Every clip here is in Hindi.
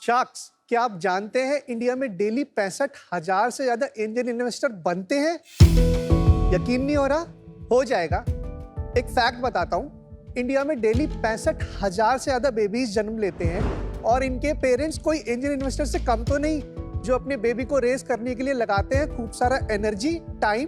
शार्क्स, क्या आप जानते हैं इंडिया में डेली 65,000 से ज्यादा एंजल इन्वेस्टर बनते हैं? यकीन नहीं हो रहा? हो जाएगा। एक फैक्ट बताता हूँ, इंडिया में डेली 65,000 से ज्यादा बेबीज जन्म लेते हैं और इनके पेरेंट्स कोई एंजल इन्वेस्टर से कम तो नहीं, जो अपने बेबी को रेस करने के लिए लगाते हैं खूब सारा एनर्जी, टाइम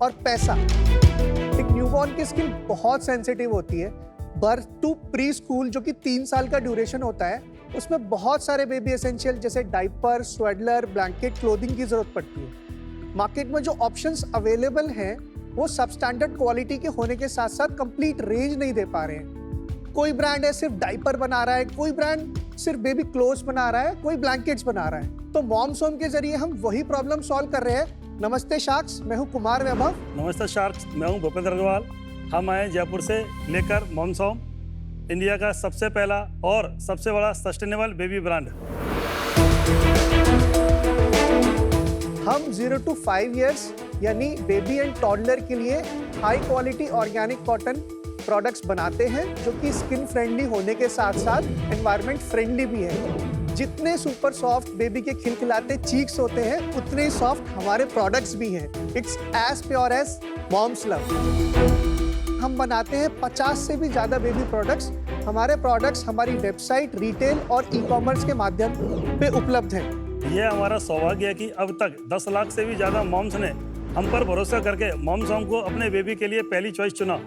और पैसा। एक न्यूबॉर्न की स्किन बहुत सेंसिटिव होती है। बर्थ टू प्री स्कूल जो कि 3 साल का ड्यूरेशन होता है, उसमें बहुत सारे बेबी एसेंशियल जैसे डाइपर, स्वेडलर, ब्लैंकेट, क्लोथिंग की जरूरत पड़ती है। मार्केट में जो ऑप्शंस अवेलेबल हैं वो सब स्टैंडर्ड क्वालिटी के होने के साथ साथ कंप्लीट रेंज नहीं दे पा रहे हैं। कोई ब्रांड है सिर्फ डाइपर बना रहा है, कोई ब्रांड सिर्फ बेबी क्लोथ्स बना रहा है, कोई ब्लैंकेट्स बना रहा है। तो मॉम्स होम के जरिए हम वही प्रॉब्लम सॉल्व कर रहे हैं। नमस्ते शार्क्स, मैं हूं कुमार वैभव। नमस्ते शार्क्स, मैं हूं भूपेंद्र अग्रवाल। हम आए जयपुर से लेकर मॉम्स होम, इंडिया का सबसे पहला और सबसे बड़ा सस्टेनेबल बेबी ब्रांड। हम 0 to 5 years यानी बेबी एंड टॉडलर के लिए high quality organic cotton products बनाते हैं, जो कि स्किन फ्रेंडली होने के साथ साथ एनवायरनमेंट फ्रेंडली भी है। जितने सुपर सॉफ्ट बेबी के खिलखिलाते चीक्स होते हैं, उतने ही सॉफ्ट हमारे प्रोडक्ट्स भी हैं। It's as pure as mom's love. हम बनाते हैं 50 से भी ज़्यादा बेबी प्रोडक्ट्स। हमारे प्रोडक्ट्स हमारी वेबसाइट, रिटेल और ई-कॉमर्स के माध्यम पे उपलब्ध हैं। ये हमारा सौभाग्य है कि अब तक 10 लाख से भी ज़्यादा मॉम्स ने हम पर भरोसा करके मॉम्स होम को अपने बेबी के लिए पहली चॉइस चुना।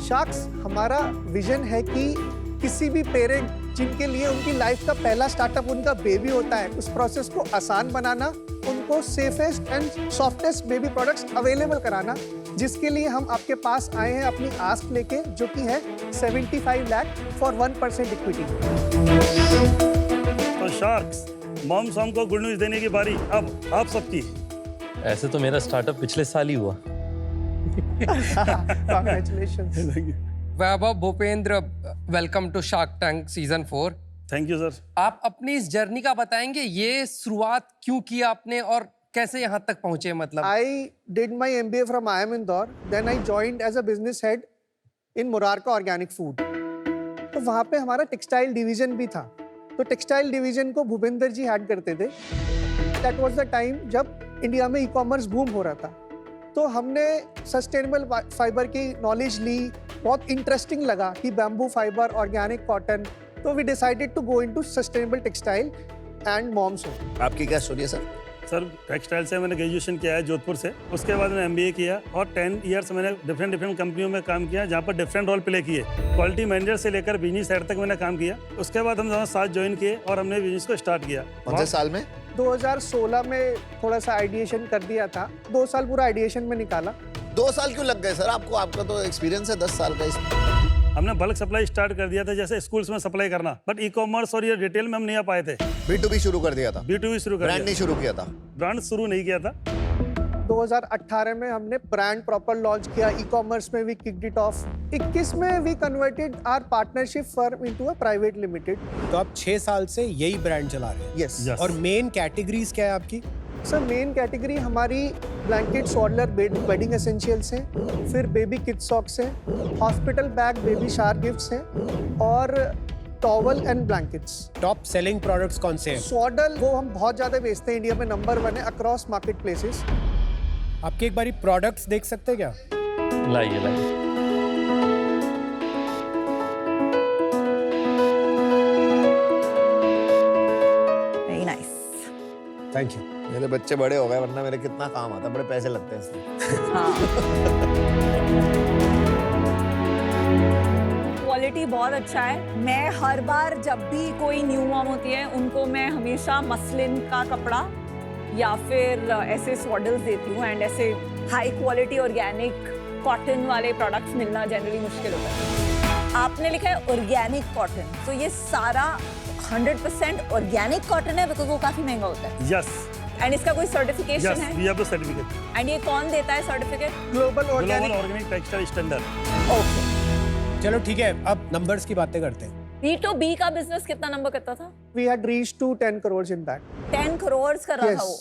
शार्क्स, हमारा विजन है कि किसी भी पेरेंट जिनके लिए उनकी लाइफ का पहला स्टार्टअप उनका बेबी होता है, उस प्रोसेस को आसान बनाना, उनको safest and softest baby products available कराना, जिसके लिए हम आपके पास आए हैं अपनी आस्क लेके, जो कि है 75 लाख फॉर 1% इक्विटी। तो शार्क्स, मॉम्स होम को गुड न्यूज़ देने की बारी अब आप सबकी। ऐसे तो मेरा स्टार्टअप पिछले साल ही हुआ। Congratulations. Vaibhav, Bhupendra, welcome to Shark Tank season 4। Thank you sir. आप अपनी इस जर्नी का बताएंगे, ये शुरुआत क्यों की आपने और कैसे यहाँ तक पहुंचे? मतलब I did my MBA from IIM Indore. Then I joined as a business head in Murarka Organic Food. तो वहाँ पे हमारा टेक्सटाइल डिवीजन भी था। तो टेक्सटाइल डिवीजन को भूपेंद्र जी हेड करते थे। That was the time जब इंडिया में ई-कॉमर्स बूम हो रहा था। तो हमने सस्टेनेबल फाइबर की नॉलेज ली, बहुत इंटरेस्टिंग लगा कि बैम्बू फाइबर, ऑर्गेनिक कॉटन। तो we decided to go into sustainable textile and Mom's Home. आपकी क्या स्टोरी है सर? सर, टेक्सटाइल से मैंने ग्रेजुएशन किया है जोधपुर से। उसके बाद मैंने MBA किया और 10 ईयर्स मैंने डिफरेंट कंपनियों में काम किया, जहाँ पर डिफरेंट रोल प्ले किए। क्वालिटी मैनेजर से लेकर बिजनेस साइड तक मैंने काम किया। उसके बाद हम दोनों साथ ज्वाइन किए और हमने बिजनेस को स्टार्ट किया। कौन से साल में? 2016 में थोड़ा सा आइडिएशन कर दिया था। 2 साल पूरा आइडिएशन में निकाला। 2 साल क्यों लग गए सर आपको? आपका तो एक्सपीरियंस है 10 साल का इसमें। हमने बल्क सप्लाई स्टार्ट कर दिया था, जैसे स्कूल्स में सप्लाई करना, बट ई-कॉमर्स और ये रिटेल में हम नहीं आ पाए थे। B2B शुरू कर दिया था? B2B शुरू कर ब्रांड दिया। नहीं शुरू किया था? ब्रांड शुरू नहीं किया था। 2018 में हमने ब्रांड प्रॉपर लॉन्च किया। ई-कॉमर्स में वी किक्ड इट ऑफ। 21 में we converted our partnership firm into a private limited. तो आप 6 साल से यही ब्रांड चला रहे हैं? यस। Yes. और मेन कैटेगरीज क्या है आपकी? सर, मेन कैटेगरी हमारी ब्लैंकेट, सॉडलर, बेडिंग एसेंशियल्स हैं, फिर बेबी किड्स सॉक्स हैं, hospital bag, baby shower gifts हैं और towel and blankets. Top selling products कौन से हैं? सॉडल वो हम बहुत ज़्यादा बेचते हैं, इंडिया में नंबर 1 है अक्रॉस मार्केट प्लेसेस। आपके एक बारी प्रोडक्ट्स देख सकते हैं क्या? लाइए लाइए। Very nice. Thank you. मेरे बच्चे बड़े हो गए, वरना मेरे कितना काम आता, बड़े पैसे लगते हैं इसमें। हाँ, क्वालिटी बहुत अच्छा है। मैं हर बार जब भी कोई न्यू मॉम होती है, उनको मैं हमेशा मसलिन का कपड़ा या फिर ऐसे सॉडल्स देती हूँ। एंड ऐसे हाई क्वालिटी ऑर्गेनिक कॉटन वाले प्रोडक्ट्स मिलना जनरली मुश्किल होता है। आपने लिखा है ऑर्गेनिक कॉटन, तो ये सारा 100% ऑर्गेनिक कॉटन है, बिकॉज वो काफी महंगा होता है। यस एंड इसका कोई सर्टिफिकेशन यस, है? We have the certificate. And ये कौन देता है certificate? Global global organic. Organic textile standard. Okay. चलो ठीक है, अब नंबर्स की बातें करते हैं। B2B का बिजनेस कितना नंबर करता था? We had reached to 10 crores in that. 10 crore कर रहा था Yes. वो।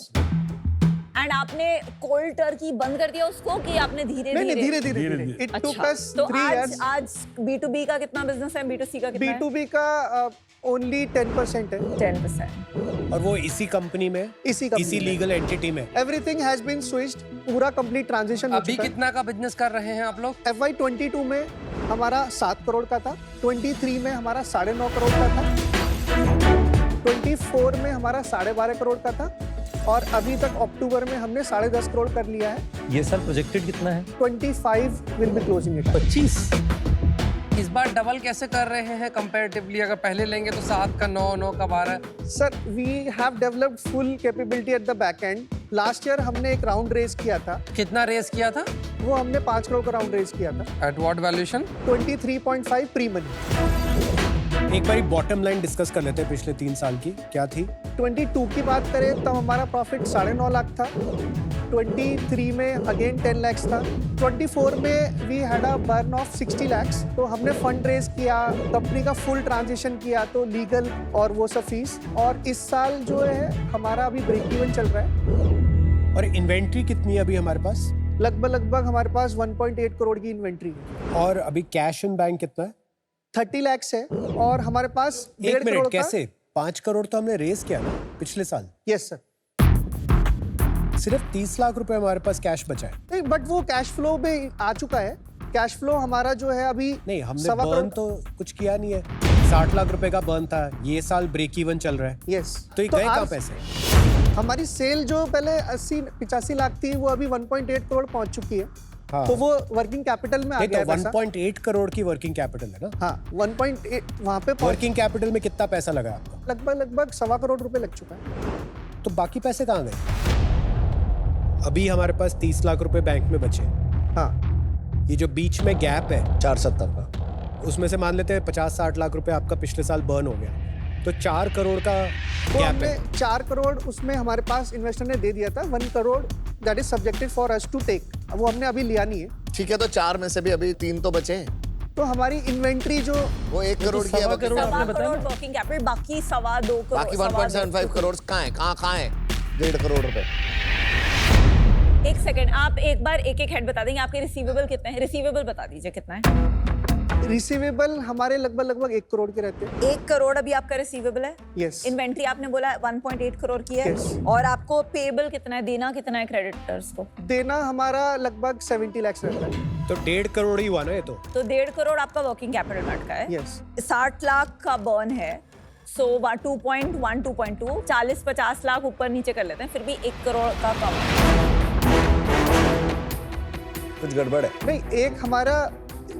एंड आपने कोल्ड टर्की बंद कर दिया उसको कि आपने धीरे नहीं, धीरे? धीरे। It took अच्छा, us तो 3 years. आज B2B का कितना बिजनेस है, B2C का कितना है? B2B का ओनली 10% है। 10%। और वो इसी कंपनी में, इसी लीगल एंटिटी में। एवरीथिंग हैज बीन स्विच्ड, पूरा कंप्लीट ट्रांजिशन हो अभी चुका है। कितना का बिजनेस कर रहे हैं आप लोग? FY 22 में हमारा 7 करोड़ का था, 23 में हमारा 9.5 करोड़ का था, 24 में हमारा 12.5 करोड़ का था और अभी तक अक्टूबर में हमने 10.5 करोड़ कर लिया है। ये साल प्रोजेक्टेड कितना है? 25 विल बी क्लोजिंग इट। 25। इस बार डबल कैसे कर रहे हैं कंपैरेटिवली? अगर पहले लेंगे तो 7 का 9, 9 का 12। Sir, we have developed full capability at the back end. Last year हमने एक राउंड रेज किया था, कितना रेस किया था? वो हमने 5 करोड़ का राउंड रेज किया था। At what valuation? 23.5 pre money. एक बारी बॉटम लाइन डिस्कस कर लेते हैं पिछले 3 साल की, क्या थी? 22 की बात करें तब हमारा प्रॉफिट 9.5 लाख था, 23 में अगेन 10 lakhs था, 24 में we had a burn of 60 lakhs। तो हमने फंड रेज किया, कंपनी का फुल ट्रांजिशन किया, तो लीगल और वो सब फीस। और इस साल जो है हमारा अभी ब्रेक इवन चल रहा है। और इन्वेंट्री कितनी है अभी हमारे पास? लगभग हमारे पास 1.8 करोड़ की इन्वेंट्री है। और अभी कैश इन बैंक कितना है? 30 lakhs है और हमारे पास 1.5 एक करोड़ मिनट, का। कैसे? 5 करोड़ तो हमने रेस किया ना पिछले साल। Yes sir. सिर्फ 30 लाख रुपए हमारे पास कैश बचा है। नहीं, बट वो कैश फ्लो में आ चुका है। कैश फ्लो हमारा जो है अभी नहीं, हमने 1.25 बर्न करोड़। तो कुछ किया नहीं है। 60 लाख रुपए का बर्न था, ये साल ब्रेक इवन चल रहा है। यस। तो ये गए कहाँ आज पैसे? हमारी सेल जो पहले 80-85 लाख थी वो अभी 1.8 करोड़ पहुंच चुकी है। हाँ। तो वो वर्किंग कैपिटल में आ नहीं गया तो है पैसा। 1.8 करोड़ की वर्किंग कैपिटल है ना? हाँ, 1.8 वहाँ पे वर्किंग कैपिटल में कितना पैसा लगा आपका? लगभग 1.25 करोड़ रुपए लग चुका है। तो बाकी पैसे कहाँ गए? अभी हमारे पास 30 लाख रुपए बैंक में बचे। हाँ, ये जो बीच में गैप है 470 का, उसमें से मान लेते हैं 50-60 लाख रुपए आपका पिछले साल बर्न हो गया, तो 4 करोड़ का तो गैप हमने है। 4 करोड़ उसमें हमारे पास इन्वेस्टर ने दे दिया था। 1 crore that is subjected for us to take, वो हमने अभी लिया नहीं है। ठीक है। तो 4 में से भी अभी 3 तो बचे हैं। तो हमारी इन्वेंट्री जो वो 1 करोड़ की है, 1.25 करोड़ आपने 1.25 बताया करोड़ ना? वर्किंग कैपिटल, बाकी 2.25 करोड़। बाकी 1.75 करोड़ कहाँ है? कहाँ है 1.5 करोड़ रुपए? एक सेकंड, आप एक बार एक हेड बता देंगे आपके रिसीवेबल कितने हैं? रिसीवेबल बता दीजिए कितना है। रिसीवेबल हमारे लगभग 1 करोड़ के रहते हैं। 1 करोड़ अभी आपका रिसीवेबल है। यस। इन्वेंट्री आपने बोला 1.8 करोड़ की है। Yes. और आपको पेबल कितना है, देना कितना है क्रेडिटर्स को? देना हमारा लगभग 70 लाख रहता है। तो 1.5 करोड़ ही हुआ ना ये तो। 1.5 करोड़ आपका वर्किंग कैपिटल में अटका है। यस। 60 लाख का बर्न है, सो 2.1, 2.2, 40-50 लाख ऊपर नीचे कर लेते हैं, फिर भी 1 करोड़ का कम है। कुछ गड़बड़ है। नहीं, एक हमारा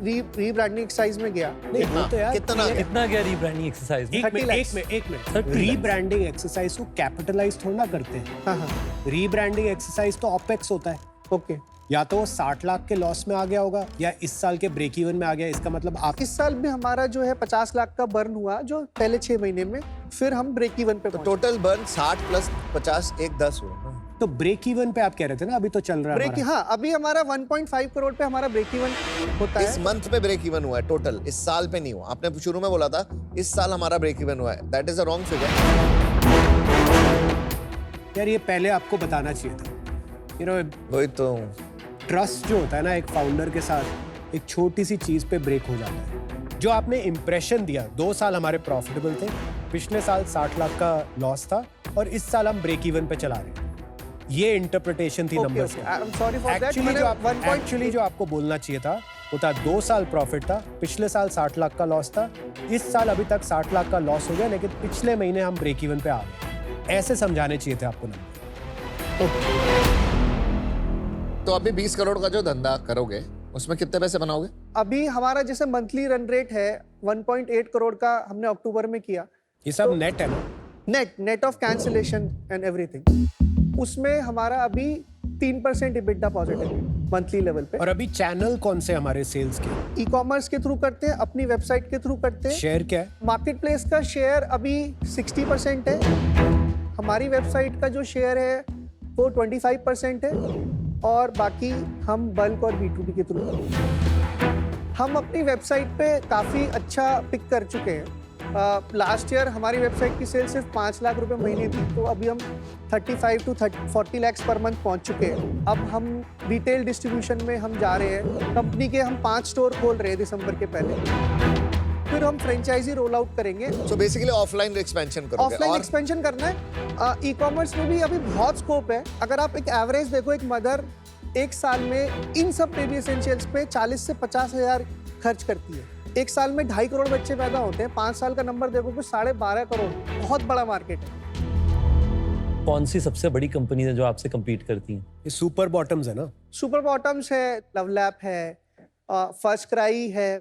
रीब्रांडिंग एक्सरसाइज में गया। नहीं वो तो यार कितना गया? कितना गया रीब्रांडिंग एक्सरसाइज में? 30 lakhs। एक मिनट 30 रीब्रांडिंग एक्सरसाइज को कैपिटलाइज थोड़ा ना करते हैं। हाँ हाँ, रीब्रांडिंग एक्सरसाइज तो ऑपेक्स होता है। ओके। या तो वो 60 लाख के लॉस में आ गया होगा या इस साल के ब्रेक इवन में आ गया। इसका मतलब आप इस साल भी हमारा जो है 50 लाख का बर्न हुआ जो पहले 6 महीने में, फिर हम ब्रेक इवन पे तो पहुंचे। टोटल बर्न 60 प्लस 50 एक 10 हुआ ना? तो ब्रेक इवन पे आप कह रहे थे ना, अभी तो चल रहा है ब्रेक, हमारा। हाँ, अभी हमारा 1.5 करोड़ पे हमारा ब्रेक इवन होता इस है। मंथ पे ब्रेक इवन हुआ है टोटल, इस साल पे नहीं हुआ। आपने शुरू में बोला था इस साल हमारा ब्रेक इवन हुआ है, that is a wrong figure. यार ये पहले आपको बताना चाहिए था। यू नो वही तो। ट्रस्ट जो होता है ना एक फाउंडर के साथ, एक छोटी सी चीज पे ब्रेक हो जाता है। जो आपने इंप्रेशन दिया, 2 साल हमारे प्रॉफिटेबल थे, पिछले साल 60 लाख का लॉस था और इस साल हम ब्रेक इवन पे चला रहे हैं। ये इंटरप्रिटेशन थी नंबर्स की। I am sorry for that. Actually जो आपको बोलना चाहिए था वो था 2 साल प्रॉफिट था, पिछले साल 60 लाख का लॉस था, इस साल अभी तक 60 लाख का लॉस हो गया, लेकिन पिछले महीने हम ब्रेक इवन पे आ गए। ऐसे समझाने चाहिए थे आपको नंबर। तो अभी 20 करोड़ का जो धंधा करोगे उसमें कितने पैसे बनाओगे? अभी हमारा जैसे मंथली रन रेट है 1.8 करोड़ का हमने अक्टूबर में किया। ये सब नेट है ना? Net of cancellation and everything, उसमें हमारा अभी 3% EBITDA पॉजिटिव मंथली लेवल पे। और अभी चैनल कौन से हमारे सेल्स के? ई कॉमर्स के थ्रू करते हैं, अपनी वेबसाइट के थ्रू करते हैं। शेयर क्या है? मार्केट प्लेस का शेयर अभी 60% है, हमारी वेबसाइट का जो शेयर है वो 25% है और बाकी हम बल्क और B2B के थ्रू। हम अपनी वेबसाइट पे काफ़ी अच्छा पिक कर चुके हैं। लास्ट ईयर हमारी वेबसाइट की सेल सिर्फ 5 लाख रुपए महीने थी, तो अभी हम 35 to 40 lakhs पर मंथ पहुंच चुके हैं। अब हम रिटेल डिस्ट्रीब्यूशन में हम जा रहे हैं। कंपनी के हम 5 स्टोर खोल रहे हैं दिसंबर के पहले। फिर हम फ्रेंचाइजी रोल आउट करेंगे। सो बेसिकली ऑफलाइन एक्सपेंशन करोगे ऑफलाइन और एक्सपेंशन करना है। ई कॉमर्स में भी अभी बहुत स्कोप है। अगर आप एक एवरेज देखो, एक मदर एक साल में इन सब बेबी एसेंशियल्स पे 40 से 50 हजार खर्च करती है। एक साल में 2.5 करोड़ बच्चे पैदा होते हैं। 5 साल का नंबर देखो तो 12.5 करोड़, बहुत बड़ा मार्केट है। कौन सी सबसे बड़ी कंपनी है जो आपसे compete करती हैं? ये सुपर बॉटम्स है ना? सुपर बॉटम्स है, लवलैप है, फर्स्ट क्राई है,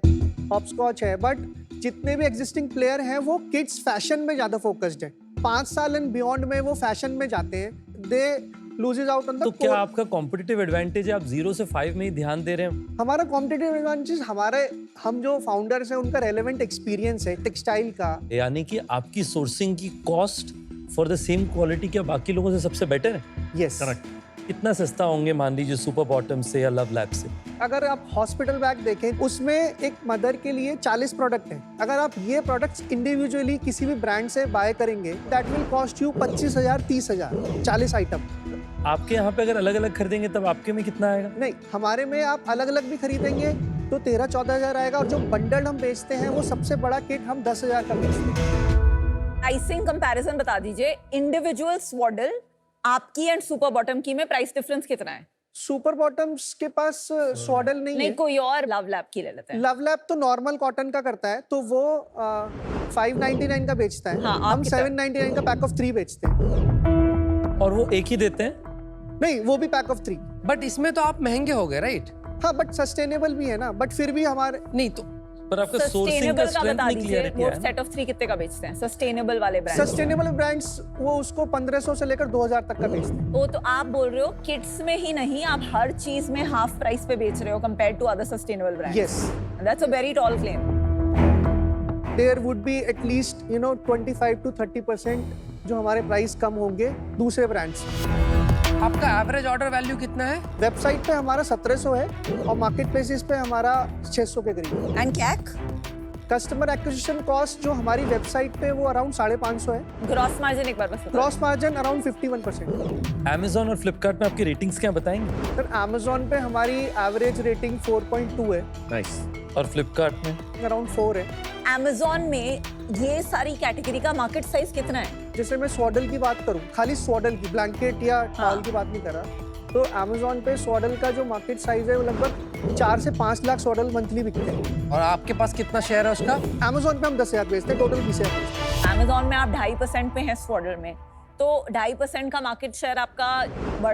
हॉपस्कॉच है, बट जितने भी एग्जिस्टिंग प्लेयर हैं वो किड्स फैशन में ज्यादा फोकस्ड है। 5 साल एंड बियॉन्ड में वो फैशन में जाते हैं। दे लूजेस आउट ऑन द तो क्या आपका कॉम्पिटिटिव एडवांटेज है, आप 0 से 5 में ही ध्यान दे रहे हैं? हमारा कॉम्पिटिटिव एडवांटेज हम जो फाउंडर्स हैं उनका रेलेवेंट एक्सपीरियंस है टेक्सटाइल का। यानी कि आपकी सोर्सिंग की cost for the same quality क्या बाकी लोगों से सबसे बेटर है? Yes, correct. कितना सस्ता होंगे मान लीजिए सुपर बॉटम से या लव लैब से? अगर आप हॉस्पिटल बैग देखें उसमें एक मदर के लिए 40 प्रोडक्ट हैं। अगर आप ये प्रोडक्ट्स इंडिविजुअली किसी भी ब्रांड से बाय करेंगे that will cost you 25,000 30,000 40 item. आपके यहाँ पे अगर अलग अलग खरीदेंगे तब आपके में कितना आएगा? नहीं, हमारे में आप अलग अलग भी खरीदेंगे तो 13-14 हजार आएगा, और जो बंडल हम बेचते हैं वो सबसे बड़ा किट हम 10,000 का बेचते हैं। प्राइसिंग कंपैरिजन बता दीजिए, इंडिविजुअल स्वॉडल आपकी एंड सुपर बॉटम की में प्राइस डिफरेंस कितना है? सुपर बॉटम्स के पास स्वॉडल नहीं नहीं, है। कोई और लव लैब की ले लेते हैं। लव लैब तो नॉर्मल कॉटन का करता है तो वो 599 का बेचता है। हाँ, हम आपकी तरह। 799 का पैक ऑफ 3 बेचते हैं। और वो एक ही देते हैं? नहीं, वो भी पैक ऑफ 3। बट इसमें तो आप महंगे हो गए, राइट? हाँ, बट सस्टेनेबल भी है ना। बट फिर भी हमारे नहीं तो पर आपका सोर्सिंग का सस्टेनेबल का स्ट्रेंथ बता नहीं दीजिए, क्लियर वो किया है। सेट ऑफ 3 कितने का बेचते हैं सस्टेनेबल वाले ब्रांड? सस्टेनेबल ब्रांड्स वो उसको 1500 से लेकर 2000 तक का बेचते हैं। वो तो आप बोल रहे हो किड्स में ही नहीं, आप हर चीज में हाफ प्राइस पे बेच रहे हो compare to other sustainable brands. Yes, that's a very tall claim. There would be at least 25 to 30% जो हमारे प्राइस कम होंगे दूसरे ब्रांड्स। आपका एवरेज ऑर्डर वैल्यू कितना है? वेबसाइट पे हमारा 1700 है और मार्केट प्लेसेस पे हमारा 600 के करीब। And CAC customer acquisition cost जो हमारी वेबसाइट पे वो अराउंड 550 है। ग्रॉस मार्जिन एक बार बस बताओ। Gross margin around 51%। Amazon और फ्लिपकार्ट में आपकी रेटिंग्स क्या बताएंगे? सर, Amazon पे हमारी एवरेज रेटिंग 4.2 है, नाइस। और फ्लिपकार्ट में? अराउंड 4 है। Amazon में ये सारी कैटेगरी का मार्केट साइज कितना है? जैसे मैं स्वॉडल की बात करूं, खाली स्वॉडल की, ब्लैंकेट या टॉल की बात नहीं कर रहा, तो Amazon पे स्वॉडल का जो मार्केट साइज है वो लगभग 4 से 5 लाख स्वॉडल मंथली बिकते हैं। और आपके पास कितना शेयर है उसका? Amazon पे हम 10,000 बेचते हैं, टोटल 20,000 बेचते हैं। Amazon में आप 2.5% पे हैं स्वॉडल में, तो 2.5% का मार्केट शेयर आपका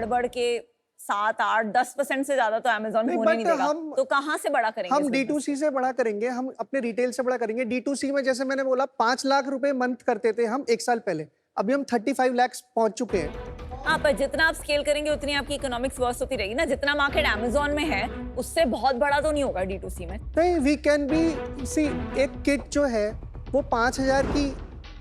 बढ़ के 7, 8, 10% से ज्यादा तो Amazon नहीं, होने नहीं but देगा। हम- तो कहाँ से बड़ा करेंगे? हम इस business? D2C से बड़ा करेंगे, हम अपने रिटेल से बड़ा करेंगे। D2C में जैसे मैंने बोला 5 लाख रुपए मंथ करते थे हम 1 साल पहले, अभी हम 35 लाख पहुंच चुके हैं। हाँ, पर जितना आप स्केल करेंगे उतनी आपकी इकोनॉमिक्स वर्स होती रहेगी ना। जितना मार्केट Amazon में है उससे बहुत बड़ा तो नहीं होगा D2C में। नहीं, वी कैन बी सी, एक किट जो है वो 5,000 की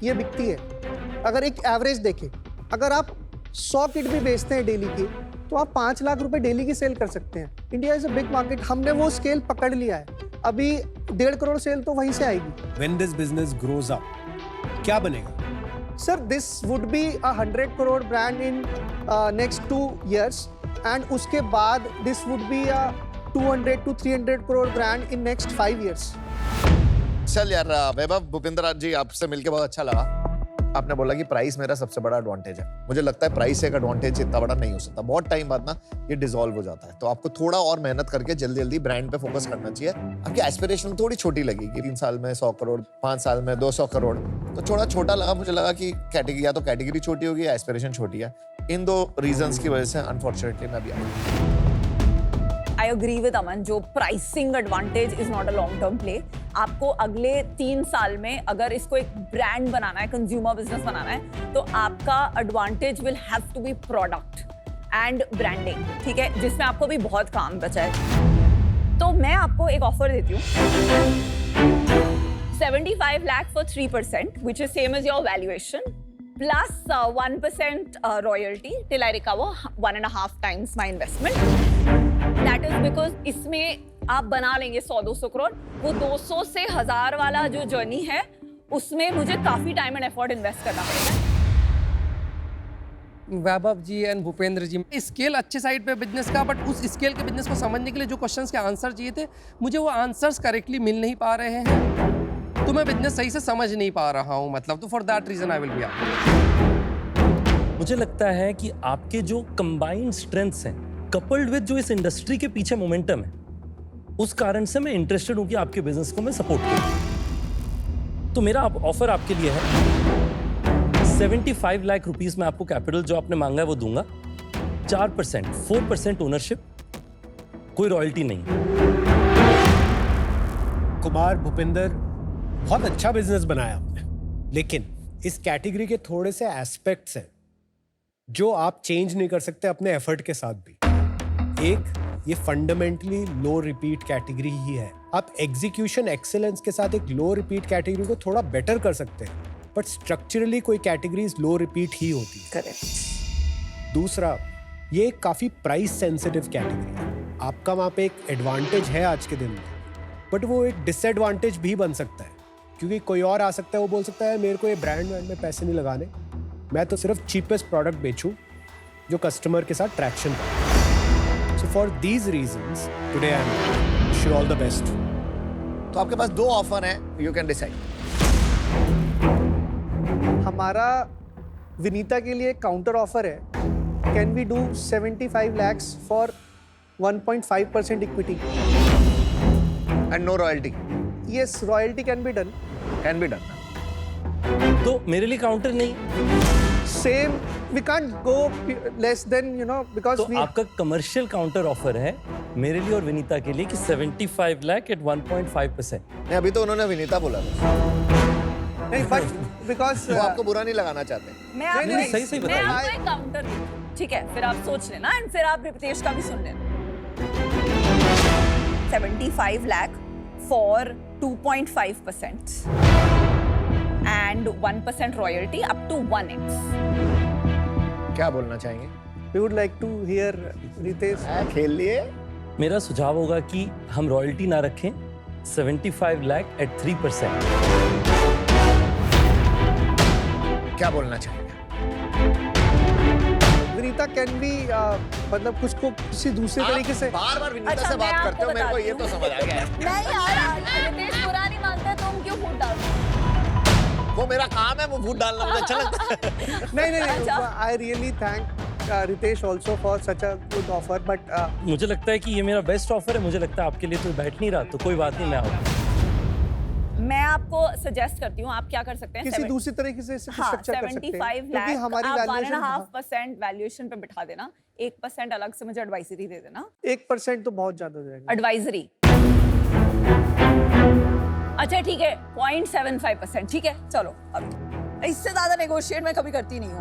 ये बिकती है। अगर एक एवरेज देखें, अगर आप 100 किट भी बेचते हैं डेली की तो आप 5 लाख रुपए डेली की सेल कर सकते हैं। India is a big market, हमने वो स्केल पकड़ लिया है। अभी 1.5 करोड़ सेल तो वहीं से आएगी। When this business grows up, क्या बनेगा? Sir, this would be a 100 crore brand in next 2 years, and उसके बाद this would be a 200 to 300 crore brand in next 5 years. चल यार वैभव, भूपिंदर जी आपसे मिलके बहुत अच्छा लगा। आपने बोला कि प्राइस मेरा सबसे बड़ा एडवांटेज है। मुझे लगता है प्राइस एक एडवांटेज इतना बड़ा नहीं हो सकता। बहुत टाइम बाद ना ये डिसॉल्व हो जाता है, तो आपको थोड़ा और मेहनत करके जल्दी जल्दी ब्रांड पे फोकस करना चाहिए। आपकी एस्पिरेशन थोड़ी छोटी लगी कि 3 साल में 100 करोड़, 5 साल में 200 करोड़, तो थोड़ा छोटा लगा। मुझे लगा कि कैटेगरी, या तो कैटेगरी छोटी होगी या एस्पिरेशन छोटी है। इन 2 रीजंस की वजह से अनफॉर्चुनेटली मैं भी आया। आई अग्री विद अमन, जो pricing advantage is not a long term play. आपको अगले 3 साल में अगर इसको एक ब्रांड बनाना है, कंज्यूमर बिजनेस बनाना है, तो आपका advantage will have to be product and branding, ठीक है, जिसमें आपको भी बहुत काम बचा है। तो मैं आपको एक ऑफर देती हूँ, 75 lakh for 3%, which is same as your valuation, plus 1% royalty till I recover 1.5 times my investment. That is because इसमें आप बना लेंगे 100-200 करोड़। वो 200 से 1000 वाला जो जर्नी है उसमें मुझे काफी टाइम एंड एफर्ट इन्वेस्ट करना पड़ेगा। वैभव जी एंड भूपेंद्र जी, स्केल अच्छे साइड पे बिजनेस का, बट उस स्केल के बिजनेस को समझने के लिए जो क्वेश्चंस के आंसर चाहिए थे, मुझे वो आंसर्स करेक्टली मिल नहीं पा रहे हैं। तो मैं बिजनेस सही से समझ नहीं पा रहा हूँ, मतलब तो for that reason I will be out. मुझे लगता है कि आपके जो कंबाइंड स्ट्रेंथ्स हैं कपल्ड विद जो इस इंडस्ट्री के पीछे मोमेंटम है, उस कारण से मैं इंटरेस्टेड हूं कि आपके बिजनेस को मैं सपोर्ट करूं। तो मेरा ऑफर आपके लिए है 75 लाख रुपीस में आपको कैपिटल जो आपने मांगा है वो दूंगा, 4% 4% ओनरशिप, कोई रॉयल्टी नहीं। कुमार भूपिंदर, बहुत अच्छा बिजनेस बनाया आपने, लेकिन इस कैटेगरी के थोड़े से एस्पेक्ट्स हैं जो आप चेंज नहीं कर सकते अपने एफर्ट के साथ भी। एक, ये फंडामेंटली लो रिपीट कैटेगरी ही है। आप एग्जीक्यूशन एक्सेलेंस के साथ एक लो रिपीट कैटेगरी को थोड़ा बेटर कर सकते हैं, बट स्ट्रक्चरली कोई कैटेगरीज लो रिपीट ही होती है। करेक्ट। दूसरा, ये एक काफी प्राइस सेंसिटिव कैटेगरी है। आपका वहां पे एक एडवांटेज है आज के दिन में, बट वो एक डिसएडवांटेज भी बन सकता है, क्योंकि कोई और आ सकता है, वो बोल सकता है मेरे को ये ब्रांड में पैसे नहीं लगाने, मैं तो सिर्फ चीपेस्ट प्रोडक्ट बेचूं जो कस्टमर के साथ ट्रैक्शन पाए। So for these reasons today I am wish you all the best. तो आपके पास 2 ऑफर हैं, यू कैन डिसाइड। हमारा विनीता के लिए काउंटर ऑफर है, can we do 75 lakhs for 1.5% equity? And no royalty. Yes, royalty can be done. Can be done. तो मेरे लिए काउंटर नहीं, same, we can't go less than, you know, because तो वी आपका कमर्शियल काउंटर ऑफर है मेरे लिए और विनीता के लिए कि 75 लाख एट 1.5%। नहीं, अभी तो उन्होंने विनीता बोला था। नहीं, बट बिकॉज वो आपको बुरा नहीं लगाना चाहते। मैं आपको नहीं, सही सही मैं बताइए। आपको एक काउंटर दूँ, ठीक है? फिर आप सोच लेना एंड फिर आप रितेश का भी सुन लेना। 75 lakh for 2.5% and 1% royalty up to 1x. क्या बोलना चाहेंगे? We would like to hear Ritesh. खेल लिए। मेरा सुझाव होगा कि हम रॉयल्टी ना रखें, 75 लाख एट 3%। क्या बोलना चाहेंगे? विनीता, कैन वी मतलब कुछ को किसी दूसरे तरीके से? बार बार विनीता अच्छा, से मैं बात आपको करते हो, मेरे को बताती ये तो हूँ। समझ आ गया है। नहीं यार, रितेश बुरा नहीं मानता, तुम क्यों फूट डाल रहे वो मेरा काम है, वो वोट डालना मुझे अच्छा लगता है। नहीं नहीं नहीं, अच्छा। I really thank Ritesh also for such a good offer, but मुझे लगता है कि ये मेरा बेस्ट ऑफर है, मुझे लगता है आपके लिए तो बैठ नहीं रहा, तो कोई बात नहीं, मैं आऊँगा। मैं आपको सजेस्ट करती हूँ, आप क्या कर सकते हैं? किसी दूसरी तरीके से इसे हाँ, स्ट्रक्चर कर सकते हैं, 75 लाख क्योंकि हमारी आप वैल्यूएशन 1.5% वैल्यूएशन पे बिठा देना, 1% अलग से मुझे एडवाइजरी दे देना। 1% तो बहुत ज्यादा हो जाएगा। एडवाइजरी, अच्छा ठीक है, 0.75%, ठीक है? चलो, अब इससे ज्यादा नेगोशिएट मैं कभी करती नहीं हूँ।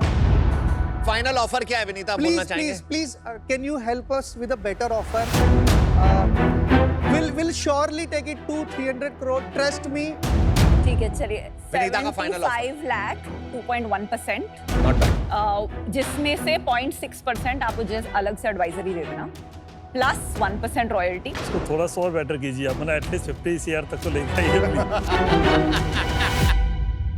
फाइनल ऑफर क्या है विनीता, बोलना Please, चाहेंगे? please, can you help us with a better offer? We'll surely take it to 300 crore. Trust me. ठीक है, चलिए, विनीता का final offer। 75 lakh 2.1%, Not bad. जिसमें से 0.6% आप मुझे अलग से एडवाइजरी दे देना, प्लस 1% रॉयल्टी। इसको थोड़ा सा और बेटर कीजिए, अपना एटलीस्ट 50 CR तक तो लेके आइए please।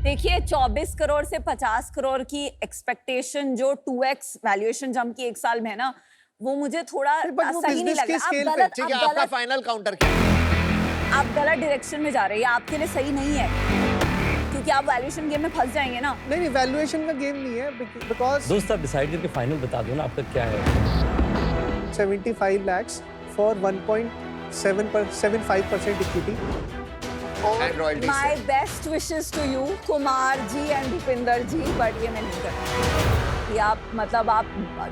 देखिए, 24 करोड़ से 50 करोड़ की एक्सपेक्टेशन जो 2x वैल्यूएशन जंप की एक साल में है ना, वो मुझे थोड़ा but वो सही नहीं business लगा। के आप scale पे, गलत, ठीक है, आप आपका गलत, फाइनल काउंटर क्या है? आप गलत डायरेक्शन में जा रहे हैं, ये आपके लिए सही नहीं है, क्योंकि आप वैल्यूएशन गेम में फंस जाएंगे ना। नहीं, वैल्यूएशन का गेम नहीं है, because दोस्त आप डिसाइड करके फाइनल बता दो ना आपका क्या है। 75 lakhs for 1.75% equity. And royalties माय से। Best wishes to you Kumar ji and Bhupinder ji, but ये मैं नहीं करती। ये आप मतलब आप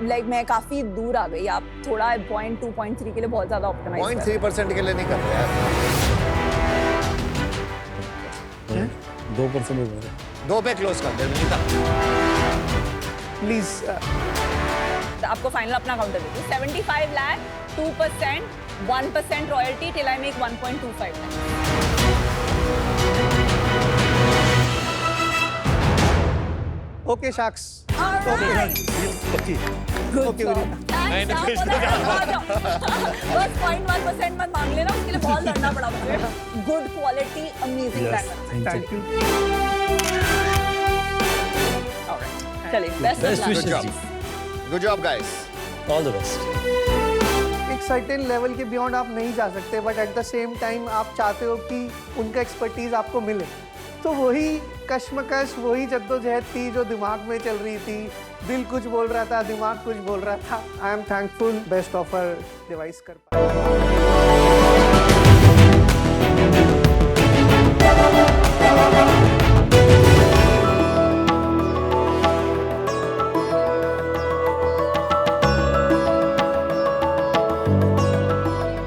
लाइक मैं काफी दूर आ गई, आप थोड़ा 0.2 0.3 के लिए बहुत ज्यादा ऑप्टिमाइज कर रहे हैं। 0.3% के लिए नहीं करते यार। 2% हो गया। 2 पे क्लोज कर दे विनीता। Please, आपको फाइनल अपना काउंटर दे दूं, 75 lakh 2%, 1% royalty till I make 1.25 lakh. okay, Shaks. Alright. Okay, Good job. Vinita. Thanks, आप बोला है, आ जाओ। बस 0.1% मत मांग लेना, उसके लिए बहुत लड़ना पड़ा मुझे। Good quality, amazing Yes, brand. thank you। Thank you. Alright. चलिए, best Best of luck. wishes job. जी, Good job guys. All the best. एक सर्टेन लेवल के बियॉन्ड आप नहीं जा सकते, but at the same time आप चाहते हो कि उनका एक्सपर्टीज आपको मिले। तो वही कश्मकश, वही जद्दोजहद थी जो दिमाग में चल रही थी। दिल कुछ बोल रहा था, दिमाग कुछ बोल रहा था। I am thankful best offer device कर पाया।